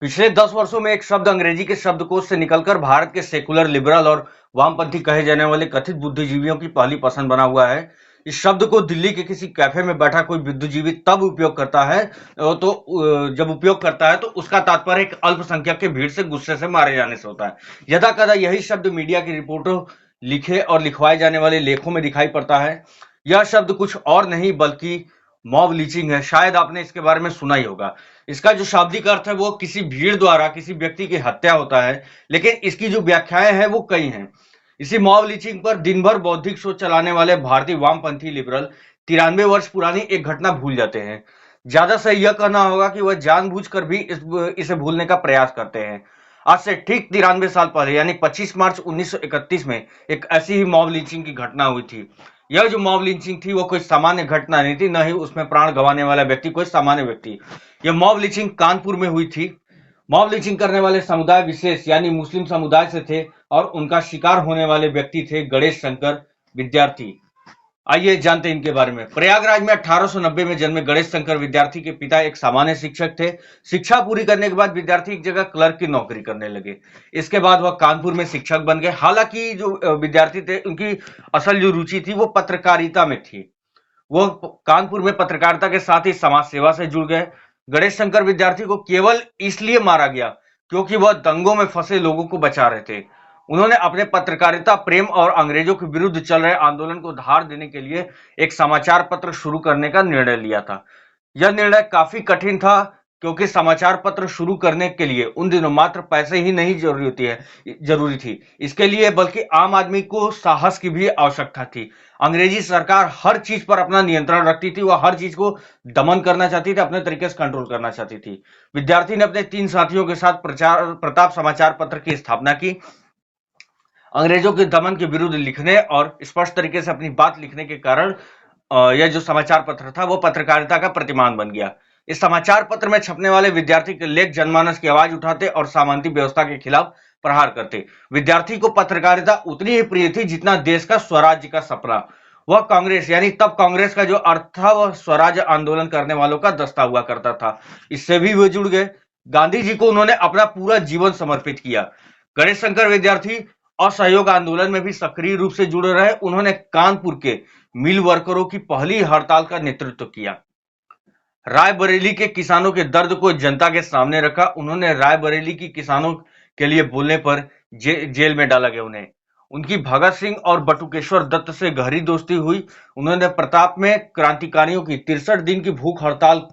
पिछले 10 वर्षों में एक शब्द अंग्रेजी के शब्दकोश से निकलकर भारत के सेकुलर, लिबरल और वामपंथी कहे जाने वाले कथित बुद्धिजीवियों की पहली पसंद बना हुआ है। इस शब्द को दिल्ली के किसी कैफे में बैठा कोई बुद्धिजीवी तब उपयोग करता है जब उपयोग करता है तो उसका तात्पर्य एक अल्पसंख्यक के भीड़ से गुस्से से मारे जाने से होता है। यदा कदा यही शब्द मीडिया की रिपोर्टों, लिखे और लिखवाए जाने वाले लेखों में दिखाई पड़ता है। यह शब्द कुछ और नहीं बल्कि मॉब लीचिंग है। शायद आपने इसके बारे में सुना ही होगा। इसका जो शाब्दिक अर्थ है वो किसी भीड़ द्वारा किसी व्यक्ति की हत्या होता है, लेकिन इसकी जो व्याख्याएं हैं वो कई हैं। इसी मॉब लिंचिंग पर दिन भर बौद्धिक शोध चलाने वाले भारतीय वामपंथी लिबरल 93 वर्ष पुरानी एक घटना भूल जाते हैं। ज्यादा सही यह कहना होगा कि वह जानबूझकर भी इसे भूलने का प्रयास करते हैं। आज से ठीक 93 साल पहले यानी 25 मार्च 1931 में एक ऐसी ही मॉब लिंचिंग की घटना हुई थी। यह जो मॉब लिंचिंग थी वो कोई सामान्य घटना नहीं थी, न ही उसमें प्राण गंवाने वाला व्यक्ति कोई सामान्य व्यक्ति। यह मॉब लिंचिंग कानपुर में हुई थी। मॉब लिंचिंग करने वाले समुदाय विशेष यानी मुस्लिम समुदाय से थे और उनका शिकार होने वाले व्यक्ति थे गणेश शंकर विद्यार्थी। आइए जानते हैं इनके बारे में। प्रयागराज में 1890 में जन्मे गणेश शंकर विद्यार्थी के पिता एक सामान्य शिक्षक थे। शिक्षा पूरी करने के बाद विद्यार्थी एक जगह क्लर्क की नौकरी करने लगे। इसके बाद वह कानपुर में शिक्षक बन गए। हालांकि जो विद्यार्थी थे उनकी असल जो रुचि थी वो पत्रकारिता में थी। वो कानपुर में पत्रकारिता के साथ ही समाज सेवा से जुड़ गए। गणेश शंकर विद्यार्थी को केवल इसलिए मारा गया क्योंकि वह दंगों में फंसे लोगों को बचा रहे थे। उन्होंने अपने पत्रकारिता प्रेम और अंग्रेजों के विरुद्ध चल रहे आंदोलन को धार देने के लिए एक समाचार पत्र शुरू करने का निर्णय लिया था। यह निर्णय काफी कठिन था क्योंकि समाचार पत्र शुरू करने के लिए उन दिनों मात्र पैसे ही नहीं जरूरी थी इसके लिए, बल्कि आम आदमी को साहस की भी आवश्यकता थी। अंग्रेजी सरकार हर चीज पर अपना नियंत्रण रखती थी, वह हर चीज को दमन करना चाहती थी, अपने तरीके से कंट्रोल करना चाहती थी। विद्यार्थी ने अपने 3 साथियों के साथ प्रताप समाचार पत्र की स्थापना की। अंग्रेजों के दमन के विरुद्ध लिखने और स्पष्ट तरीके से अपनी बात लिखने के कारण यह जो समाचार पत्र था वो पत्रकारिता का प्रतिमान बन गया। इस समाचार पत्र में छपने वाले विद्यार्थी के लेख जनमानस की आवाज उठाते और सामंती व्यवस्था के खिलाफ प्रहार करते। विद्यार्थी को पत्रकारिता उतनी ही प्रिय थी जितना देश का स्वराज्य का सपना। वह कांग्रेस यानी तब कांग्रेस का जो अर्थ था वह स्वराज्य आंदोलन करने वालों का दस्ता हुआ करता था। इससे भी वे जुड़ गए। गांधी जी को उन्होंने अपना पूरा जीवन समर्पित किया। गणेश शंकर विद्यार्थी असहयोग आंदोलन में भी सक्रिय रूप से जुड़े रहे। उन्होंने कानपुर के मिल वर्करों की पहली हड़ताल का नेतृत्व किया। रायबरेली के किसानों के दर्द को जनता के सामने रखा। उन्होंने रायबरेली की किसानों के लिए बोलने पर जेल में डाला गया उन्हें। उनकी भगत सिंह और बटुकेश्वर दत्त से गहरी दोस्ती हुई। उन्होंने प्रताप में क्रांतिकारियों की 63 दिन की भूख हड़ताल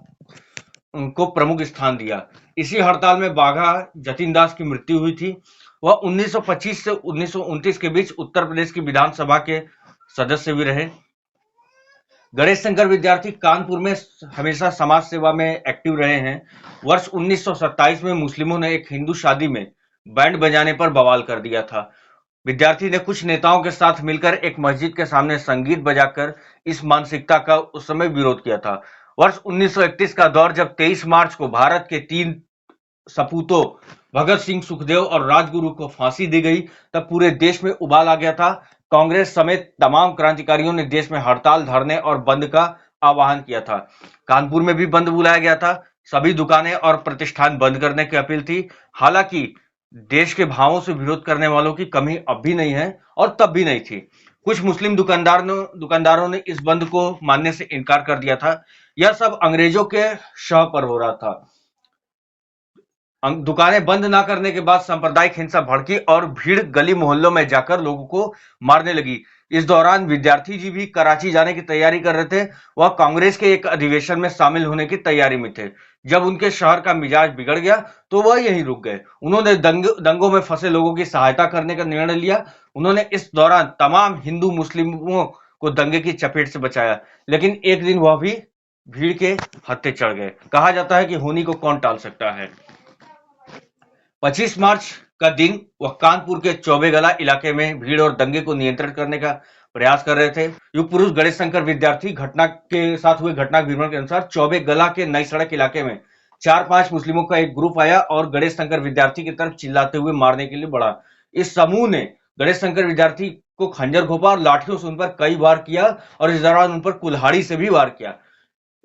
को प्रमुख स्थान दिया। इसी हड़ताल में बाघा जतीन दास की मृत्यु हुई थी। वह 1925 से 1929 के बीच उत्तर प्रदेश की विधानसभा के सदस्य भी रहे। गणेश शंकर विद्यार्थी कानपुर में हमेशा समाज सेवा में एक्टिव रहे हैं। वर्ष 1927 में मुस्लिमों ने एक हिंदू शादी में बैंड बजाने पर बवाल कर दिया था। विद्यार्थी ने कुछ नेताओं के साथ मिलकर एक मस्जिद के सामने संगीत बजाकर इस मानसिकता का उस समय विरोध किया था। वर्ष 1931 का दौर जब 23 मार्च को भारत के 3 सपूतों भगत सिंह, सुखदेव और राजगुरु को फांसी दी गई, तब पूरे देश में उबाल आ गया था। कांग्रेस समेत तमाम क्रांतिकारियों ने देश में हड़ताल, धरने और बंद का आह्वान किया था। कानपुर में भी बंद बुलाया गया था। सभी दुकानें और प्रतिष्ठान बंद करने की अपील थी। हालांकि देश के भावों से विरोध करने वालों की कमी अब भी नहीं है और तब भी नहीं थी। कुछ मुस्लिम दुकानदारों ने इस बंद को मानने से इनकार कर दिया था। यह सब अंग्रेजों के शह पर हो रहा था। दुकानें बंद ना करने के बाद सांप्रदायिक हिंसा भड़की और भीड़ गली मोहल्लों में जाकर लोगों को मारने लगी। इस दौरान विद्यार्थी जी भी कराची जाने की तैयारी कर रहे थे। वह कांग्रेस के एक अधिवेशन में शामिल होने की तैयारी में थे। जब उनके शहर का मिजाज बिगड़ गया तो वह यहीं रुक गए। उन्होंने दंगों में फंसे लोगों की सहायता करने का निर्णय लिया। उन्होंने इस दौरान तमाम हिंदू मुस्लिमों को दंगे की चपेट से बचाया, लेकिन एक दिन वह भी भीड़ के हत्थे चढ़ गए। कहा जाता है कि होनी को कौन टाल सकता है। 25 मार्च का दिन वह कानपुर के चौबेगला इलाके में भीड़ और दंगे को नियंत्रित करने का प्रयास कर रहे थे। युग पुरुष गणेश शंकर विद्यार्थी घटना के साथ हुए घटना विवरण के अनुसार चौबेगला के नई सड़क इलाके में 4-5 मुस्लिमों का एक ग्रुप आया और गणेश शंकर विद्यार्थी की तरफ चिल्लाते हुए मारने के लिए बढ़ा। इस समूह ने गणेश शंकर विद्यार्थी को खंजर घोंपा और लाठियों से उन पर कई वार किया और इस दौरान उन पर कुल्हाड़ी से भी वार किया।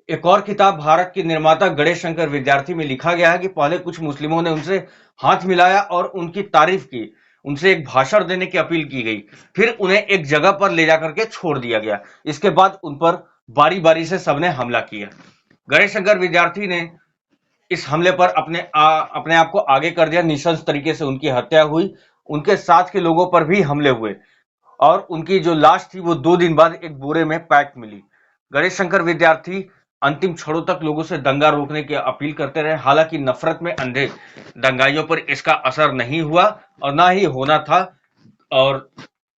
एक और किताब भारत के निर्माता गणेश शंकर विद्यार्थी में लिखा गया है कि पहले कुछ मुस्लिमों ने उनसे हाथ मिलाया और उनकी तारीफ की, उनसे एक भाषण देने की अपील की गई, फिर उन्हें एक जगह पर ले जाकर के छोड़ दिया गया। इसके बाद उन पर बारी बारी से सबने हमला किया। गणेश शंकर विद्यार्थी ने इस हमले पर अपने आप को आगे कर दिया। निशंस तरीके से उनकी हत्या हुई, उनके साथ के लोगों पर भी हमले हुए और उनकी जो लाश थी वो 2 दिन बाद एक बोरे में पैक मिली। गणेश शंकर विद्यार्थी अंतिम क्षणों तक लोगों से दंगा रोकने की अपील करते रहे। हालांकि नफरत में अंधे दंगाइयों पर इसका असर नहीं हुआ और ना ही होना था। और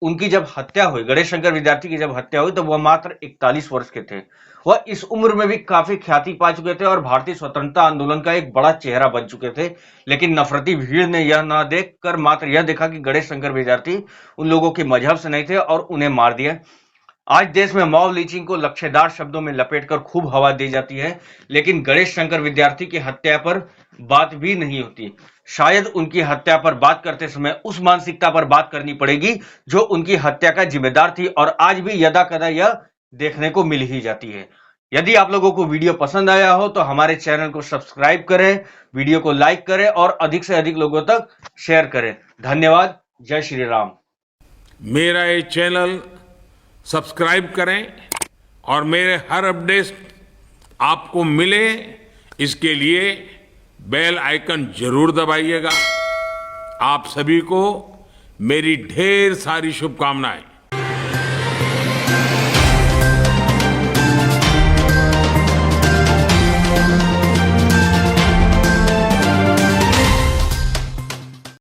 उनकी जब हत्या हुई, गणेश शंकर विद्यार्थी की जब हत्या हुई, तो वह मात्र 41 वर्ष के थे। वह इस उम्र में भी काफी ख्याति पा चुके थे और भारतीय स्वतंत्रता आंदोलन का एक बड़ा चेहरा बन चुके थे। लेकिन नफरती भीड़ ने यह ना देखकर मात्र यह देखा कि गणेश शंकर विद्यार्थी उन लोगों के मजहब से नहीं थे और उन्हें मार दिया। आज देश में मॉब लिंचिंग को लक्ष्यदार शब्दों में लपेटकर खूब हवा दी जाती है, लेकिन गणेश शंकर विद्यार्थी की हत्या पर बात भी नहीं होती। शायद उनकी हत्या पर बात करते समय उस मानसिकता पर बात करनी पड़ेगी जो उनकी हत्या का जिम्मेदार थी और आज भी यदा कदा यह देखने को मिल ही जाती है। यदि आप लोगों को वीडियो पसंद आया हो तो हमारे चैनल को सब्सक्राइब करें, वीडियो को लाइक करें और अधिक से अधिक लोगों तक शेयर करें। धन्यवाद। जय श्री राम। मेरा ये चैनल सब्सक्राइब करें और मेरे हर अपडेट आपको मिले, इसके लिए बेल आइकन जरूर दबाइएगा। आप सभी को मेरी ढेर सारी शुभकामनाएं।